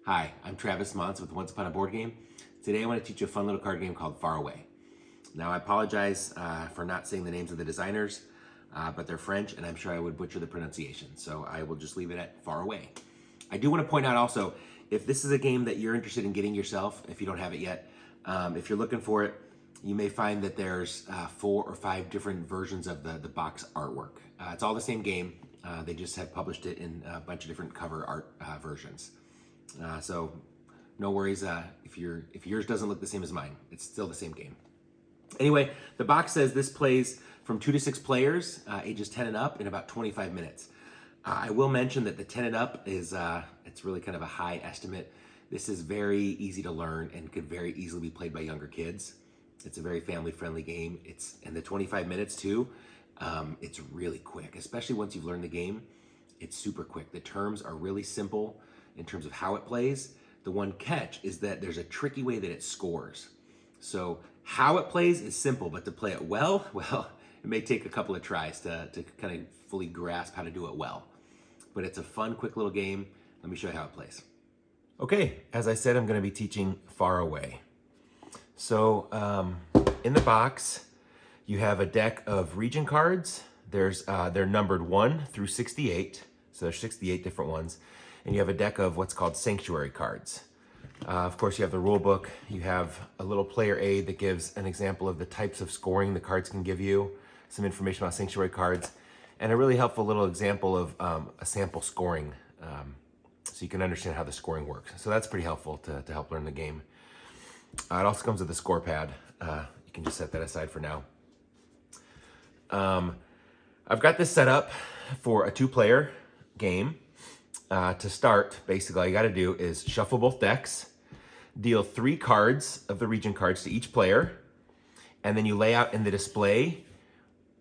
Hi, I'm Travis Mons with Once Upon a Board Game. Today I want to teach you a fun little card game called Faraway. Now I apologize for not saying the names of the designers, but they're French and I'm sure I would butcher the pronunciation, so I will just leave it at Faraway. I do want to point out also, if this is a game that you're interested in getting yourself, if you don't have it yet, if you're looking for it, you may find that there's 4 or 5 different versions of the box artwork. It's all the same game, they just have published it in a bunch of different cover art versions. So no worries if yours doesn't look the same as mine. It's still the same game. Anyway, the box says this plays from 2 to 6 players, ages 10 and up, in about 25 minutes. I will mention that the 10 and up is it's really kind of a high estimate. This is very easy to learn and could very easily be played by younger kids. It's a very family-friendly game. And the 25 minutes too, it's really quick, especially once you've learned the game. It's super quick. The terms are really simple in terms of how it plays. The one catch is that there's a tricky way that it scores. So how it plays is simple, but to play it well, it may take a couple of tries to kind of fully grasp how to do it well. But it's a fun, quick little game. Let me show you how it plays. Okay, as I said, I'm gonna be teaching Faraway. So in the box, you have a deck of region cards. They're numbered 1 through 68. So there's 68 different ones. And you have a deck of what's called sanctuary cards. Of course, you have the rule book. You have a little player aid that gives an example of the types of scoring the cards can give you, some information about sanctuary cards, and a really helpful little example of a sample scoring so you can understand how the scoring works. So that's pretty helpful to help learn the game. It also comes with a score pad. You can just set that aside for now. I've got this set up for a 2-player game. To start, basically, all you gotta do is shuffle both decks, deal 3 cards of the region cards to each player, and then you lay out in the display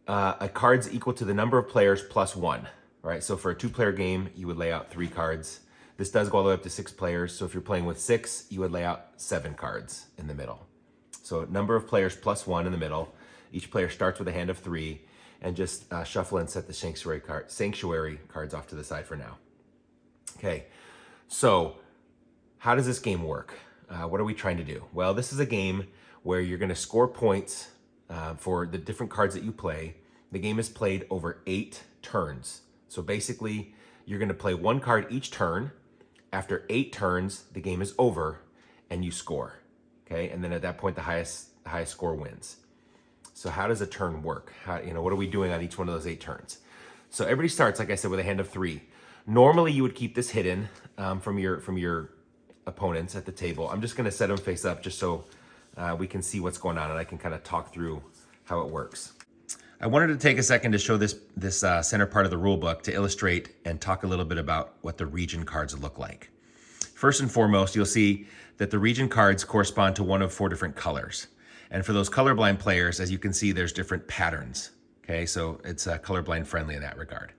a cards equal to the number of players plus 1. Right? So for a 2-player game, you would lay out 3 cards. This does go all the way up to 6 players. So if you're playing with 6, you would lay out 7 cards in the middle. So number of players plus 1 in the middle. Each player starts with a hand of 3, and just shuffle and set the sanctuary cards off to the side for now. Okay, so how does this game work? What are we trying to do? Well, this is a game where you're going to score points for the different cards that you play. The game is played over 8 turns. So basically, you're going to play 1 card each turn. After 8 turns, the game is over and you score. Okay, and then at that point, the highest score wins. So how does a turn work? What are we doing on each one of those 8 turns? So everybody starts, like I said, with a hand of 3. Normally, you would keep this hidden from your opponents at the table. I'm just going to set them face up just so we can see what's going on and I can kind of talk through how it works. I wanted to take a second to show this center part of the rule book to illustrate and talk a little bit about what the region cards look like. First and foremost, you'll see that the region cards correspond to one of 4 different colors. And for those colorblind players, as you can see, there's different patterns. Okay, so it's colorblind friendly in that regard.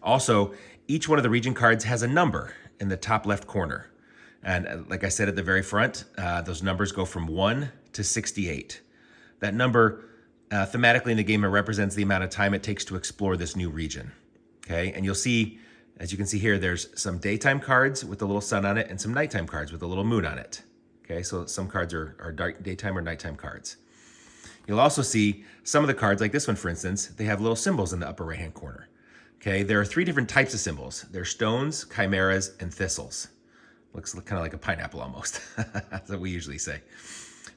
Also, each one of the region cards has a number in the top left corner. And like I said at the very front, those numbers go from 1 to 68. That number, thematically in the game, it represents the amount of time it takes to explore this new region. Okay, and you'll see, as you can see here, there's some daytime cards with a little sun on it and some nighttime cards with a little moon on it. Okay, so some cards are dark daytime or nighttime cards. You'll also see some of the cards, like this one, for instance, they have little symbols in the upper right-hand corner. Okay, there are 3 different types of symbols. There's stones, chimeras, and thistles. Looks kind of like a pineapple almost. That's what we usually say.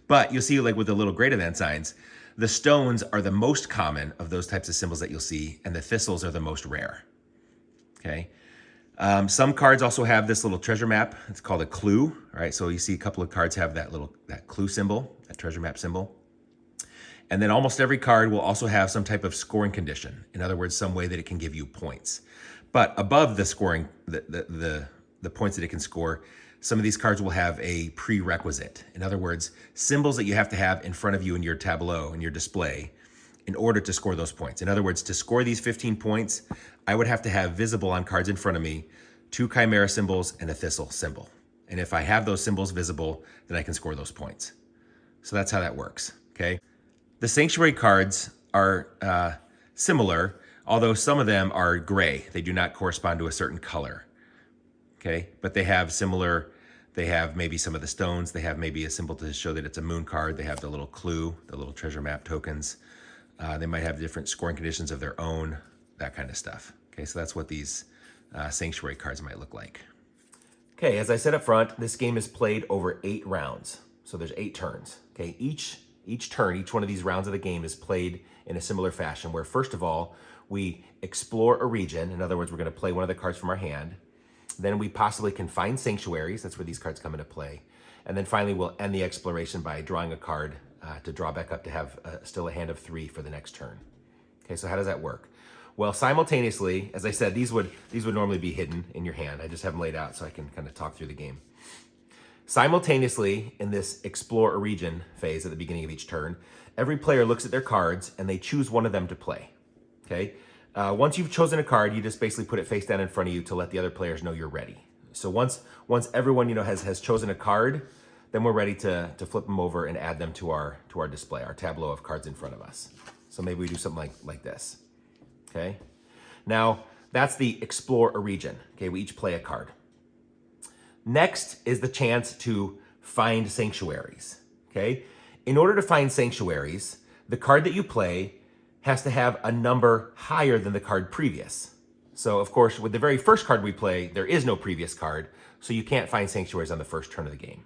But you'll see, like with the little greater than signs, the stones are the most common of those types of symbols that you'll see, and the thistles are the most rare. Okay. Some cards also have this little treasure map. It's called a clue. All right, so you see a couple of cards have that clue symbol, that treasure map symbol. And then almost every card will also have some type of scoring condition. In other words, some way that it can give you points. But above the scoring, the points that it can score, some of these cards will have a prerequisite. In other words, symbols that you have to have in front of you in your tableau, in your display, in order to score those points. In other words, to score these 15 points, I would have to have visible on cards in front of me 2 chimera symbols and a thistle symbol. And if I have those symbols visible, then I can score those points. So that's how that works, okay? The sanctuary cards are similar, although some of them are gray. They do not correspond to a certain color, okay? But they have similar They have maybe some of the stones. They have maybe a symbol to show that it's a moon card. They have the little clue, the little treasure map tokens. They might have different scoring conditions of their own, that kind of stuff. Okay, so that's what these sanctuary cards might look like. Okay, as I said up front, this game is played over 8 rounds. So there's 8 turns. Okay, each turn, each one of these rounds of the game is played in a similar fashion, where first of all, we explore a region. In other words, we're going to play one of the cards from our hand. Then we possibly can find sanctuaries. That's where these cards come into play. And then finally, we'll end the exploration by drawing a card to draw back up to have still a hand of 3 for the next turn. Okay, so how does that work? Well, simultaneously, as I said, these would normally be hidden in your hand. I just have them laid out so I can kind of talk through the game. Simultaneously, in this explore a region phase at the beginning of each turn, every player looks at their cards and they choose one of them to play. Okay. Once you've chosen a card, you just basically put it face down in front of you to let the other players know you're ready. So once everyone has chosen a card, then we're ready to flip them over and add them to our display, our tableau of cards in front of us. So maybe we do something like this. Okay. Now that's the explore a region. Okay, we each play a card. Next is the chance to find sanctuaries. Okay. In order to find sanctuaries, the card that you play has to have a number higher than the card previous. So of course, with the very first card we play, there is no previous card, so you can't find sanctuaries on the first turn of the game.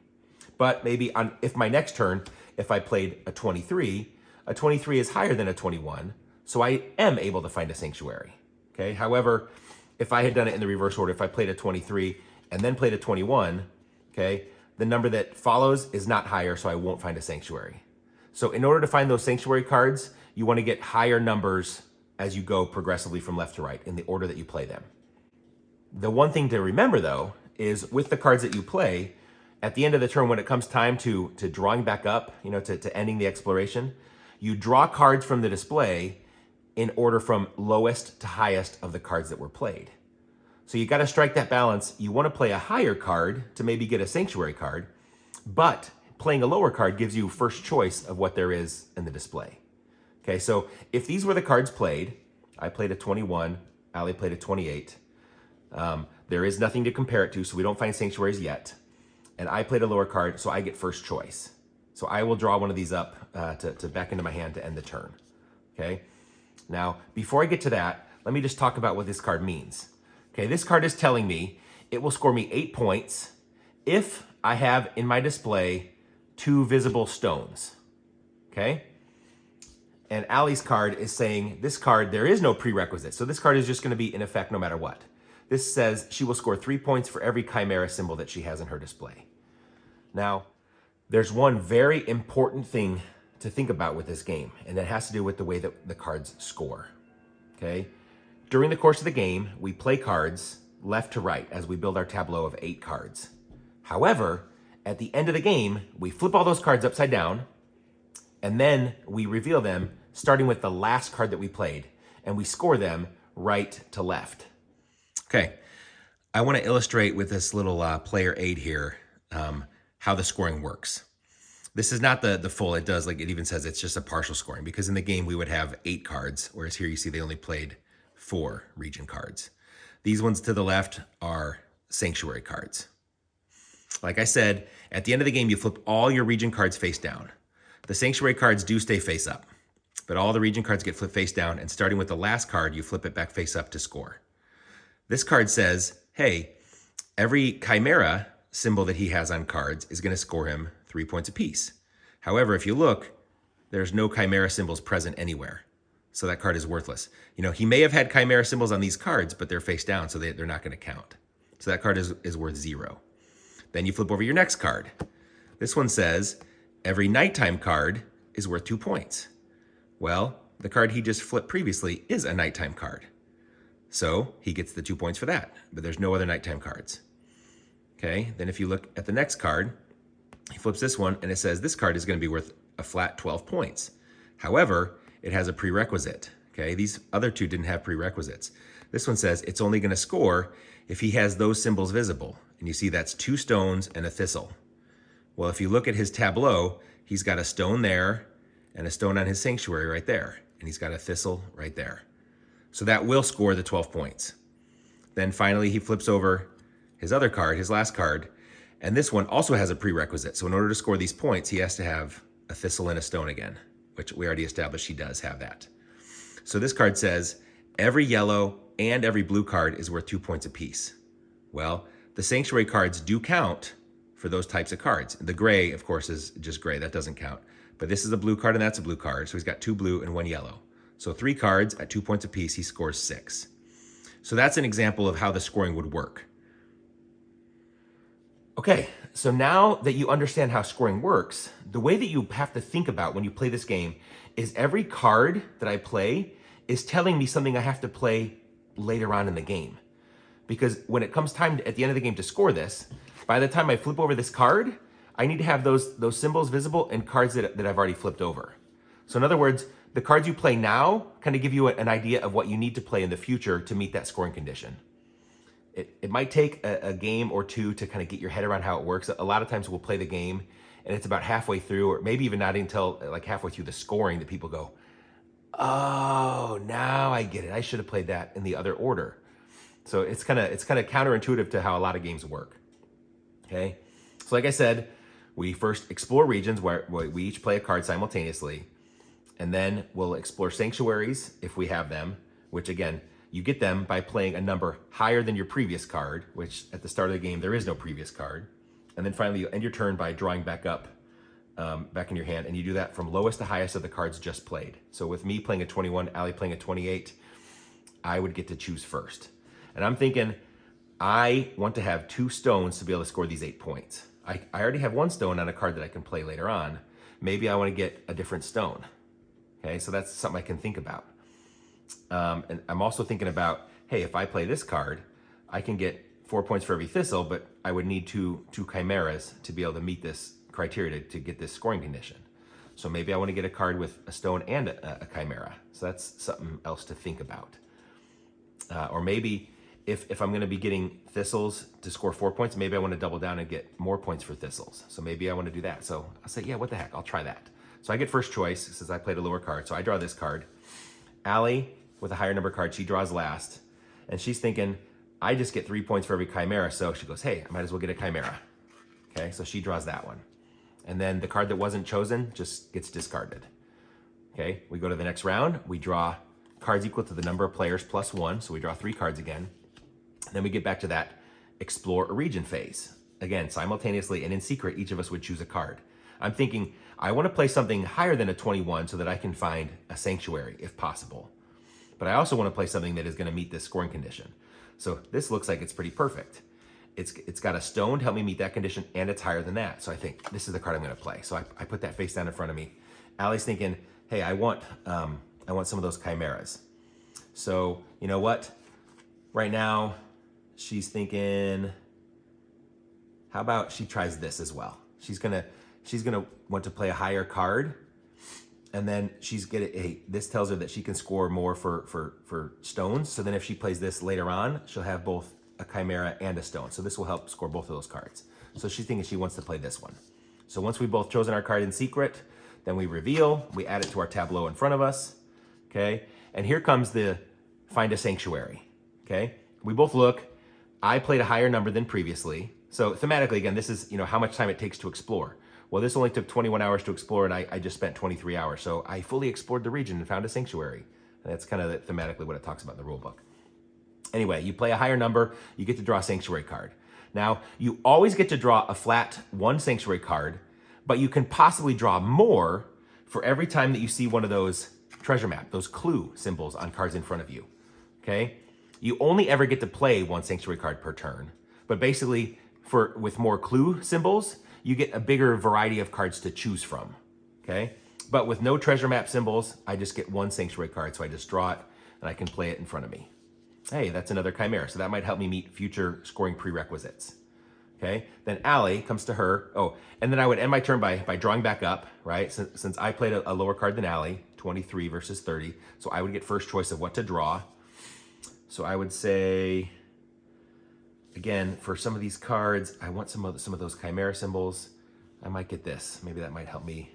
But maybe if my next turn, if I played a 23 is higher than a 21, so I am able to find a sanctuary. Okay. However, if I had done it in the reverse order, if I played a 23 and then played a 21, okay, the number that follows is not higher, so I won't find a sanctuary. So in order to find those sanctuary cards, you want to get higher numbers as you go progressively from left to right in the order that you play them. The one thing to remember though, is with the cards that you play, at the end of the turn, when it comes time to drawing back up, to ending the exploration, you draw cards from the display in order from lowest to highest of the cards that were played. So you got to strike that balance. You want to play a higher card to maybe get a sanctuary card, but playing a lower card gives you first choice of what there is in the display. Okay, so if these were the cards played, I played a 21, Ali played a 28. There is nothing to compare it to, so we don't find sanctuaries yet. And I played a lower card, so I get first choice. So I will draw one of these up to back into my hand to end the turn. Okay, now before I get to that, let me just talk about what this card means. Okay, this card is telling me it will score me 8 points if I have in my display 2 visible stones. Okay? And Ali's card is saying this card, there is no prerequisite. So this card is just going to be in effect no matter what. This says she will score 3 points for every chimera symbol that she has in her display. Now, there's one very important thing to think about with this game, and that has to do with the way that the cards score. Okay? During the course of the game, we play cards left to right as we build our tableau of 8 cards. However, at the end of the game, we flip all those cards upside down, and then we reveal them starting with the last card that we played, and we score them right to left. Okay, I want to illustrate with this little player aid here how the scoring works. This is not the full, it even says it's just a partial scoring, because in the game we would have 8 cards, whereas here you see they only played 4 region cards. These ones to the left are sanctuary cards. Like I said, at the end of the game, you flip all your region cards face down. The sanctuary cards do stay face up, but all the region cards get flipped face down, and starting with the last card, you flip it back face up to score. This card says, hey, every chimera symbol that he has on cards is going to score him 3 points apiece. However, if you look, there's no chimera symbols present anywhere. So that card is worthless. He may have had chimera symbols on these cards, but they're face down, so they're not going to count. So that card is worth 0. Then you flip over your next card. This one says, every nighttime card is worth 2 points. Well, the card he just flipped previously is a nighttime card. So he gets the 2 points for that, but there's no other nighttime cards. Okay, then if you look at the next card, he flips this one and it says this card is going to be worth a flat 12 points. However, it has a prerequisite. Okay, these other 2 didn't have prerequisites. This one says it's only going to score if he has those symbols visible. And you see that's 2 stones and a thistle. Well, if you look at his tableau, he's got a stone there and a stone on his sanctuary right there. And he's got a thistle right there. So that will score the 12 points. Then finally, he flips over his other card, his last card, And this one also has a prerequisite. So in order to score these points, he has to have a thistle and a stone again, which we already established he does have that. So this card says, every yellow and every blue card is worth 2 points apiece. Well, the sanctuary cards do count for those types of cards. The gray, of course, is just gray. That doesn't count. But this is a blue card and that's a blue card. So he's got 2 blue and 1 yellow. So 3 cards at 2 points apiece, he scores 6. So that's an example of how the scoring would work. Okay, so now that you understand how scoring works, the way that you have to think about when you play this game is every card that I play is telling me something I have to play later on in the game. Because when it comes time at the end of the game to score this, by the time I flip over this card, I need to have those symbols visible and cards that I've already flipped over. So in other words, the cards you play now kind of give you an idea of what you need to play in the future to meet that scoring condition. It might take a game or two to kind of get your head around how it works. A lot of times we'll play the game and it's about halfway through, or maybe even not until like halfway through the scoring that people go, oh, now I get it. I should have played that in the other order. So it's kind of counterintuitive to how a lot of games work. Okay, so like I said, we first explore regions where we each play a card simultaneously, and then we'll explore sanctuaries if we have them, which again, you get them by playing a number higher than your previous card, which at the start of the game, there is no previous card. And then finally, you end your turn by drawing back up, back in your hand, and you do that from lowest to highest of the cards just played. So with me playing a 21, Allie playing a 28, I would get to choose first. And I'm thinking, I want to have 2 stones to be able to score these 8 points. I already have 1 stone on a card that I can play later on. Maybe I want to get a different stone. Okay, so that's something I can think about. And I'm also thinking about, hey, if I play this card, I can get 4 points for every thistle, but I would need two chimeras to be able to meet this criteria to get this scoring condition. So maybe I want to get a card with a stone and a chimera. So that's something else to think about. Or maybe if I'm going to be getting thistles to score 4 points, maybe I want to double down and get more points for thistles. So maybe I want to do that. So I'll say, yeah, what the heck, I'll try that. So I get first choice since I played a lower card. So I draw this card. Allie, with a higher number card, she draws last. And she's thinking, I just get 3 points for every chimera. So she goes, hey, I might as well get a chimera. Okay, so she draws that one. And then the card that wasn't chosen just gets discarded. Okay, we go to the next round. We draw cards equal to the number of players plus 1. So we draw 3 cards again. Then we get back to that explore a region phase. Again, simultaneously and in secret, each of us would choose a card. I'm thinking, I want to play something higher than a 21 so that I can find a sanctuary if possible. But I also want to play something that is going to meet this scoring condition. So this looks like it's pretty perfect. It's got a stone to help me meet that condition, and it's higher than that. So I think this is the card I'm going to play. So I put that face down in front of me. Allie's thinking, hey, I want some of those chimeras. So you know what? Right now, she's thinking, how about she tries this as well? She's gonna want to play a higher card, and then this tells her that she can score more for stones. So then if she plays this later on, she'll have both a chimera and a stone. So this will help score both of those cards. So she's thinking she wants to play this one. So once we've both chosen our card in secret, then we reveal, we add it to our tableau in front of us, okay? And here comes the find a sanctuary, okay? We both look. I played a higher number than previously. So thematically, again, this is how much time it takes to explore. Well, this only took 21 hours to explore, and I just spent 23 hours. So I fully explored the region and found a sanctuary. And that's kind of thematically what it talks about in the rule book. Anyway, you play a higher number, you get to draw a sanctuary card. Now, you always get to draw a flat 1 sanctuary card, but you can possibly draw more for every time that you see one of those treasure map, those clue symbols on cards in front of you, okay? You only ever get to play 1 sanctuary card per turn, but basically with more clue symbols, you get a bigger variety of cards to choose from, okay? But with no treasure map symbols, I just get 1 sanctuary card, so I just draw it and I can play it in front of me. Hey, that's another chimera, so that might help me meet future scoring prerequisites, okay? Then Allie comes to her, and then I would end my turn by drawing back up, right? Since I played a lower card than Allie, 23 versus 30, so I would get first choice of what to draw. So I would say, again, for some of these cards, I want some of those chimera symbols. I might get this. Maybe that might help me.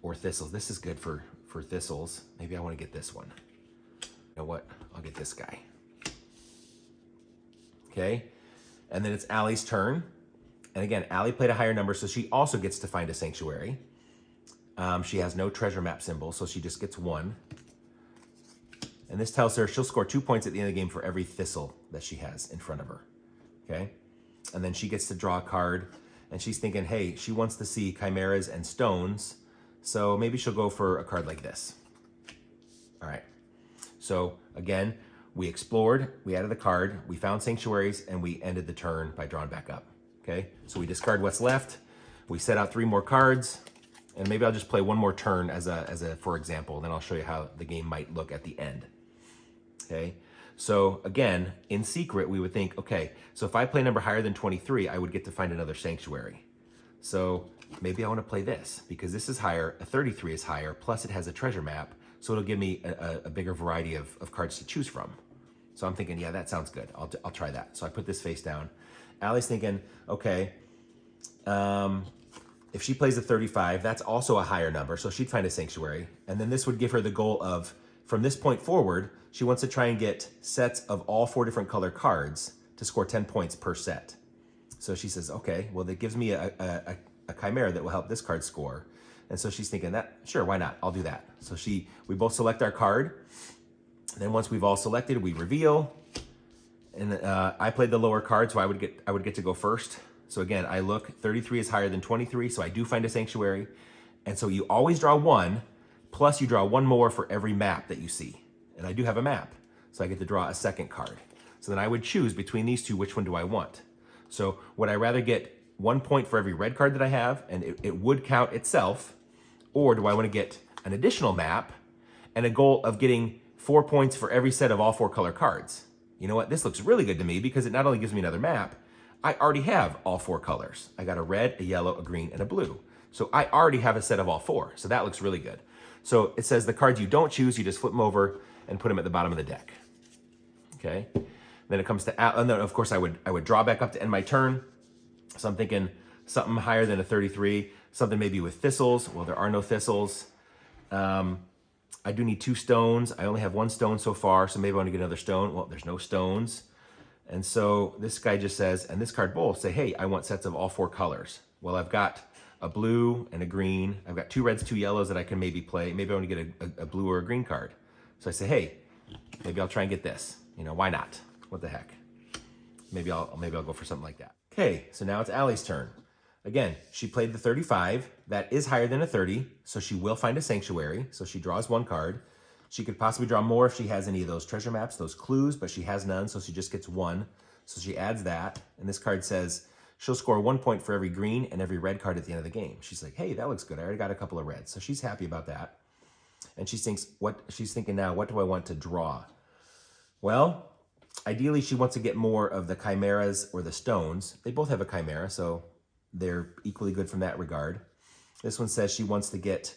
Or thistles. This is good for thistles. Maybe I want to get this one. You know what? I'll get this guy. Okay. And then it's Allie's turn. And again, Allie played a higher number, so she also gets to find a sanctuary. She has no treasure map symbol, so she just gets 1. And this tells her she'll score 2 points at the end of the game for every thistle that she has in front of her. Okay? And then she gets to draw a card, and she's thinking, hey, she wants to see chimeras and stones, so maybe she'll go for a card like this. All right. So again, we explored, we added the card, we found sanctuaries, and we ended the turn by drawing back up. Okay? So we discard what's left, we set out 3 more cards, and maybe I'll just play one more turn as a for example, then I'll show you how the game might look at the end. Okay? So again, in secret, we would think, okay, so if I play a number higher than 23, I would get to find another sanctuary. So maybe I want to play this because this is higher, a 33 is higher, plus it has a treasure map, so it'll give me a bigger variety of cards to choose from. So I'm thinking, yeah, that sounds good. I'll try that. So I put this face down. Allie's thinking, okay, if she plays a 35, that's also a higher number, so she'd find a sanctuary. And then this would give her the goal of, from this point forward, she wants to try and get sets of all 4 different color cards to score 10 points per set. So she says, okay, well, that gives me a chimera that will help this card score. And so she's thinking that, sure, why not? I'll do that. So we both select our card. And then once we've all selected, we reveal. And I played the lower card, so I would get to go first. So again, I look, 33 is higher than 23, so I do find a sanctuary. And so you always draw 1, plus you draw 1 more for every map that you see. And I do have a map, so I get to draw a second card. So then I would choose between these 2, which one do I want? So would I rather get 1 point for every red card that I have, and it would count itself, or do I want to get an additional map and a goal of getting 4 points for every set of all 4 color cards? You know what? This looks really good to me because it not only gives me another map, I already have all 4 colors. I got a red, a yellow, a green, and a blue. So I already have a set of all 4. So that looks really good. So it says the cards you don't choose, you just flip them over and put them at the bottom of the deck. Okay. Then it comes to, and then of course I would draw back up to end my turn. So I'm thinking something higher than a 33, something maybe with thistles. Well, there are no thistles. I do need 2 stones. I only have 1 stone so far, so maybe I want to get another stone. Well, there's no stones. And so this guy just says, and this card both say, hey, I want sets of all 4 colors. Well, I've got a blue and a green. I've got 2 reds, 2 yellows that I can maybe play. Maybe I want to get a blue or a green card. So I say, hey, maybe I'll try and get this. You know, why not? What the heck? Maybe I'll go for something like that. Okay, so now it's Allie's turn. Again, she played the 35. That is higher than a 30, so she will find a sanctuary. So she draws 1 card. She could possibly draw more if she has any of those treasure maps, those clues, but she has none, so she just gets 1. So she adds that, and this card says she'll score 1 point for every green and every red card at the end of the game. She's like, hey, that looks good. I already got a couple of reds. So she's happy about that. And she's thinking now, what do I want to draw? Well, ideally she wants to get more of the chimeras or the stones. They both have a chimera, so they're equally good from that regard. This one says she wants to get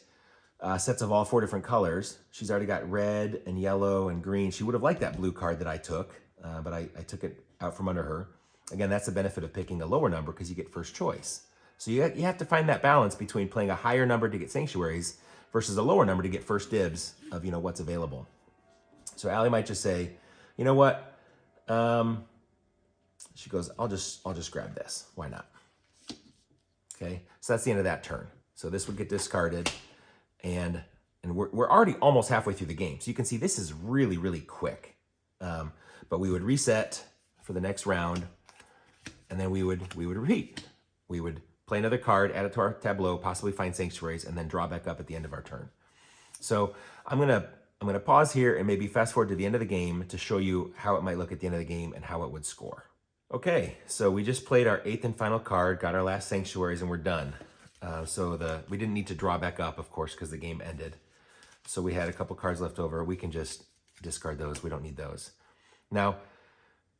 sets of all 4 different colors. She's already got red and yellow and green. She would have liked that blue card that I took, but I took it out from under her. Again, that's the benefit of picking a lower number because you get first choice. So you have to find that balance between playing a higher number to get sanctuaries versus a lower number to get first dibs of, you know, what's available. So Allie might just say, you know what? She goes, I'll just grab this. Why not? Okay, so that's the end of that turn. So this would get discarded, and we're already almost halfway through the game. So you can see this is really, really quick. But we would reset for the next round, and then we would repeat. We would play another card, add it to our tableau, possibly find sanctuaries, and then draw back up at the end of our turn. So I'm gonna pause here and maybe fast forward to the end of the game to show you how it might look at the end of the game and how it would score. Okay, so we just played our 8th and final card, got our last sanctuaries, and we're done. We didn't need to draw back up, of course, because the game ended. So we had a couple cards left over. We can just discard those. We don't need those. Now,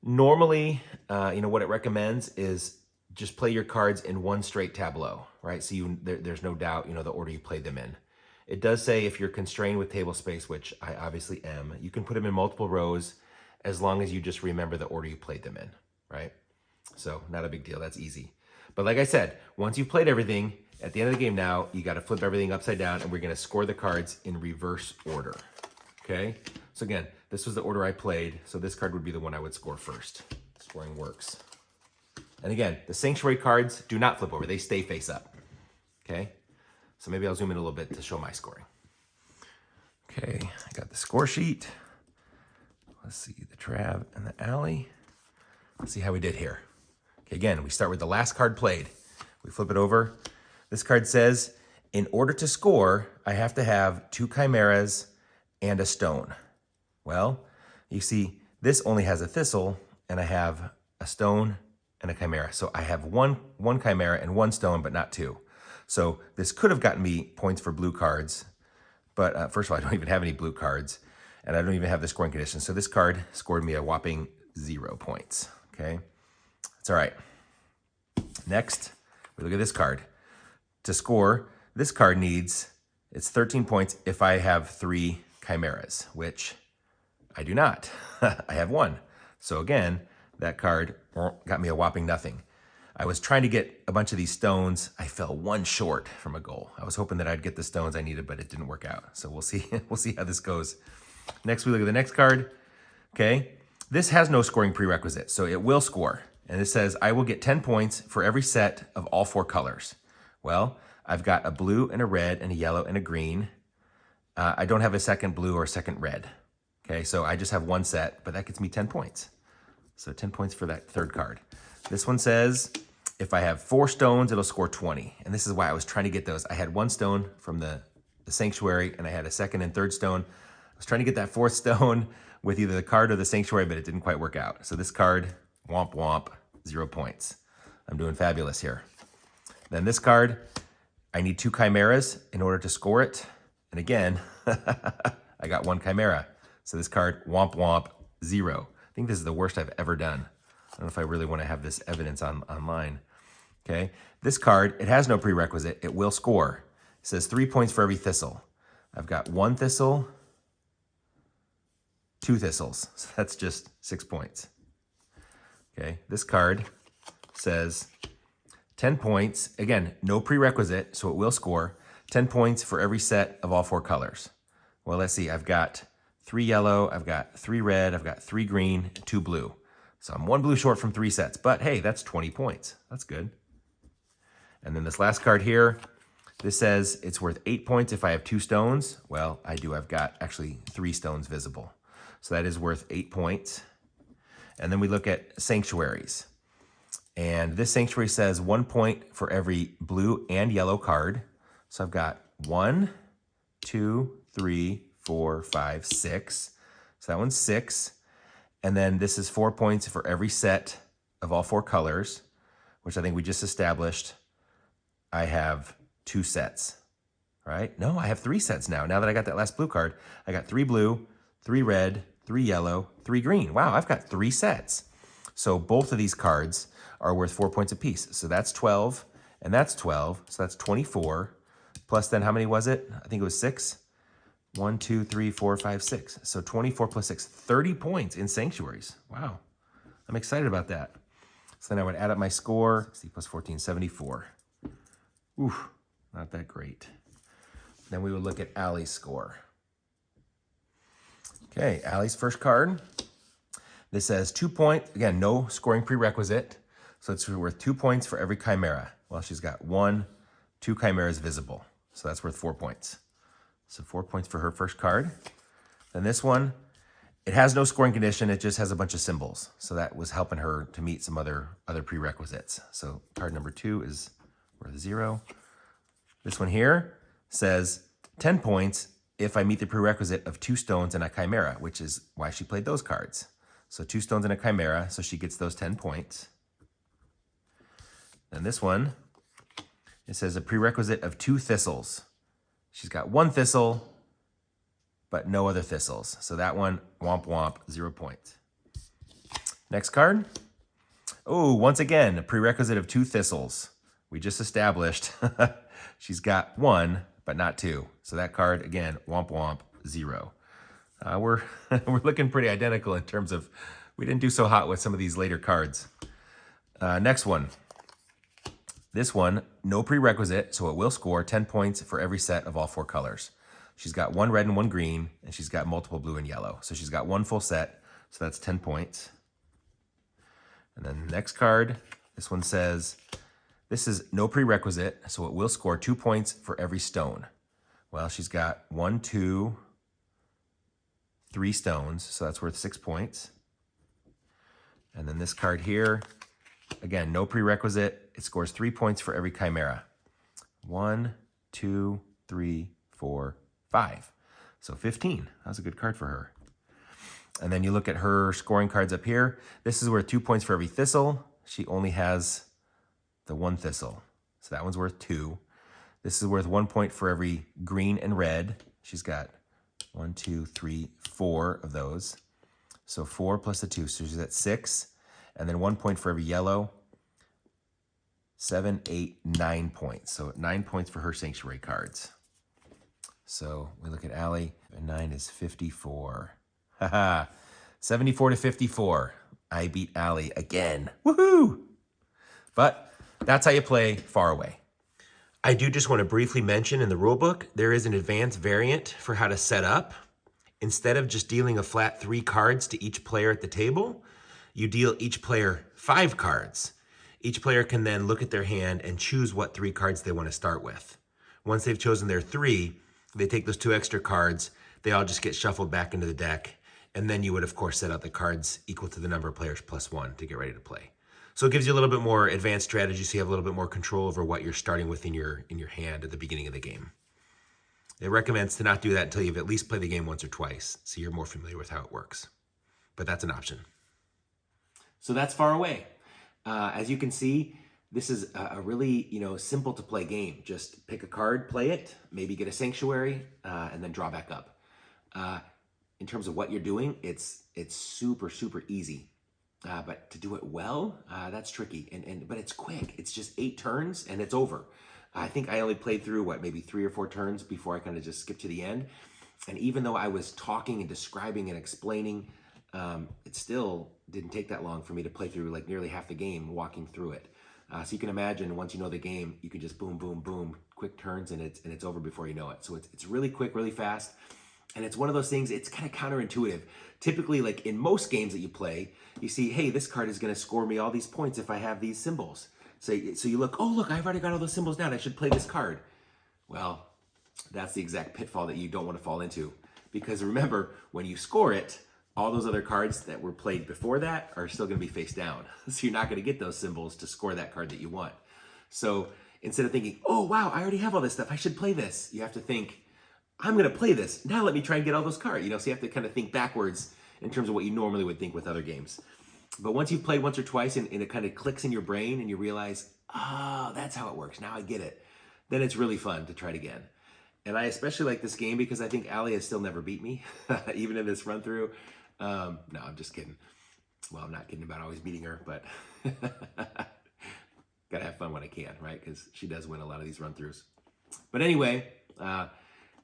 normally, what it recommends is just play your cards in one straight tableau, right? So there's no doubt, the order you played them in. It does say if you're constrained with table space, which I obviously am, you can put them in multiple rows as long as you just remember the order you played them in, right? So not a big deal, that's easy. But like I said, once you've played everything, at the end of the game now, you got to flip everything upside down and we're going to score the cards in reverse order, okay? So again, this was the order I played, so this card would be the one I would score first. Scoring works. And again, the Sanctuary cards do not flip over. They stay face up. Okay? So maybe I'll zoom in a little bit to show my scoring. Okay, I got the score sheet. Let's see the Trav and the Alley. Let's see how we did here. Okay, again, we start with the last card played. We flip it over. This card says, in order to score, I have to have 2 chimeras and a stone. Well, you see, this only has a thistle, and I have a stone and a chimera. So I have one chimera and 1 stone, but not 2. So this could have gotten me points for blue cards, but first of all, I don't even have any blue cards, and I don't even have the scoring condition. So this card scored me a whopping 0 points, okay? That's all right. Next, we look at this card. To score, this card needs, it's 13 points if I have 3 chimeras, which I do not. I have 1. So again, that card got me a whopping nothing. I was trying to get a bunch of these stones. I fell 1 short from a goal. I was hoping that I'd get the stones I needed, but it didn't work out. So we'll see. We'll see how this goes. Next, we look at the next card. Okay, this has no scoring prerequisite, so it will score. And it says, I will get 10 points for every set of all 4 colors. Well, I've got a blue and a red and a yellow and a green. I don't have a second blue or a second red. Okay, so I just have 1 set, but that gets me 10 points. So 10 points for that third card. This one says, if I have 4 stones, it'll score 20. And this is why I was trying to get those. I had 1 stone from the Sanctuary, and I had a second and third stone. I was trying to get that 4th stone with either the card or the Sanctuary, but it didn't quite work out. So this card, womp womp, 0 points. I'm doing fabulous here. Then this card, I need 2 chimeras in order to score it. And again, I got 1 chimera. So this card, womp womp, 0. I think this is the worst I've ever done. I don't know if I really want to have this evidence online. Okay, this card, it has no prerequisite. It will score. It says 3 points for every thistle. I've got 1 thistle, 2 thistles. So that's just 6 points. Okay, this card says 10 points. Again, no prerequisite, so it will score. 10 points for every set of all 4 colors. Well, let's see. I've got 3 yellow, I've got 3 red, I've got 3 green, and 2 blue. So I'm 1 blue short from 3 sets, but hey, that's 20 points. That's good. And then this last card here, this says it's worth 8 points if I have 2 stones. Well, I do. I've got actually 3 stones visible. So that is worth 8 points. And then we look at sanctuaries. And this sanctuary says 1 point for every blue and yellow card. So I've got 1, 2, 3, 4, 5, 6. So that one's 6. And then this is 4 points for every set of all 4 colors, which I think we just established. I have 2 sets, right? No, I have 3 sets now. Now that I got that last blue card, I got 3 blue, 3 red, 3 yellow, 3 green. Wow, I've got 3 sets. So both of these cards are worth 4 points apiece. So that's 12, and that's 12. So that's 24. Plus then how many was it? I think it was 6. 1, 2, 3, 4, 5, 6. So 24 plus 6, 30 points in sanctuaries. Wow, I'm excited about that. So then I would add up my score. 60 plus 14, 74. Ooh, not that great. Then we would look at Allie's score. Okay, Allie's first card. This says 2 points. Again, no scoring prerequisite. So it's worth 2 points for every chimera. Well, she's got 2 chimeras visible. So that's worth 4 points. So 4 points for her first card. Then this one, it has no scoring condition. It just has a bunch of symbols. So that was helping her to meet some other prerequisites. So card number 2 is worth 0. This one here says 10 points if I meet the prerequisite of 2 stones and a chimera, which is why she played those cards. So 2 stones and a chimera, so she gets those 10 points. Then this one, it says a prerequisite of 2 thistles. She's got 1 thistle, but no other thistles. So that one, womp womp, 0 points. Next card. Oh, once again, a prerequisite of 2 thistles. We just established she's got 1, but not 2. So that card, again, womp womp, 0. We're looking pretty identical in terms of, we didn't do so hot with some of these later cards. Next one. This one, no prerequisite, so it will score 10 points for every set of all 4 colors. She's got 1 red and 1 green, and she's got multiple blue and yellow. So she's got 1 full set, so that's 10 points. And then the next card, This one says, this is no prerequisite, so it will score 2 points for every stone. Well, she's got 1, 2, 3 stones, so that's worth 6 points. And then this card here, again, no prerequisite. It scores 3 points for every chimera. 1, 2, 3, 4, 5. So 15. That was a good card for her. And then you look at her scoring cards up here. This is worth 2 points for every thistle. She only has the 1 thistle. So that one's worth 2. This is worth 1 point for every green and red. She's got 1, 2, 3, 4 of those. So 4 plus the 2, so she's at 6. And then 1 point for every yellow. 7, 8, 9 points. So 9 points for her sanctuary cards. So we look at Allie, and 9 is 54. Haha, 74 to 54. I beat Allie again. Woohoo! But that's how you play Faraway. I do just want to briefly mention in the rulebook, there is an advanced variant for how to set up. Instead of just dealing a flat 3 cards to each player at the table, you deal each player 5 cards. Each player can then look at their hand and choose what 3 cards they want to start with. Once they've chosen their 3, they take those 2 extra cards, they all just get shuffled back into the deck, and then you would of course set out the cards equal to the number of players plus 1 to get ready to play. So it gives you a little bit more advanced strategy, so you have a little bit more control over what you're starting with in your hand at the beginning of the game. It recommends to not do that until you've at least played the game once or twice, so you're more familiar with how it works. But that's an option. So that's Faraway. As you can see, this is a really simple to play game. Just pick a card, play it, maybe get a sanctuary, and then draw back up. In terms of what you're doing, it's super easy. But to do it well, that's tricky. But it's quick. It's just 8 turns and it's over. I think I only played through, maybe 3 or 4 turns before I kind of just skipped to the end. And even though I was talking and describing and explaining, it still didn't take that long for me to play through like nearly half the game walking through it. So you can imagine once you know the game, you can just boom, boom, boom, quick turns and it's over before you know it. So it's really quick, really fast. And it's one of those things, it's kind of counterintuitive. Typically, like in most games that you play, you see, hey, this card is going to score me all these points if I have these symbols. So you look, oh, look, I've already got all those symbols down. I should play this card. Well, that's the exact pitfall that you don't want to fall into. Because remember, when you score it, all those other cards that were played before that are still going to be face down. So you're not going to get those symbols to score that card that you want. So instead of thinking, oh, wow, I already have all this stuff, I should play this, you have to think, I'm going to play this. Now let me try and get all those cards. So you have to kind of think backwards in terms of what you normally would think with other games. But once you've played once or twice and it kind of clicks in your brain and you realize, oh, that's how it works. Now I get it. Then it's really fun to try it again. And I especially like this game because I think Allie has still never beat me, even in this run through. No, I'm just kidding. Well, I'm not kidding about always beating her, but gotta have fun when I can, right? Because she does win a lot of these run throughs. But anyway,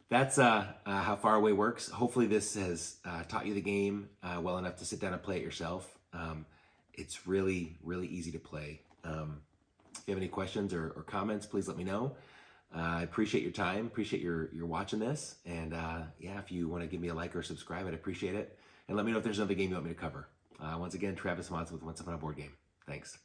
that's how Faraway works. Hopefully this has taught you the game well enough to sit down and play it yourself. It's really easy to play. If you have any questions or comments, please let me know. I appreciate your time, appreciate your watching this. And yeah, if you want to give me a like or subscribe, I'd appreciate it. And let me know if there's another game you want me to cover. Once again, Travis Mons with Once Upon a Board Game. Thanks.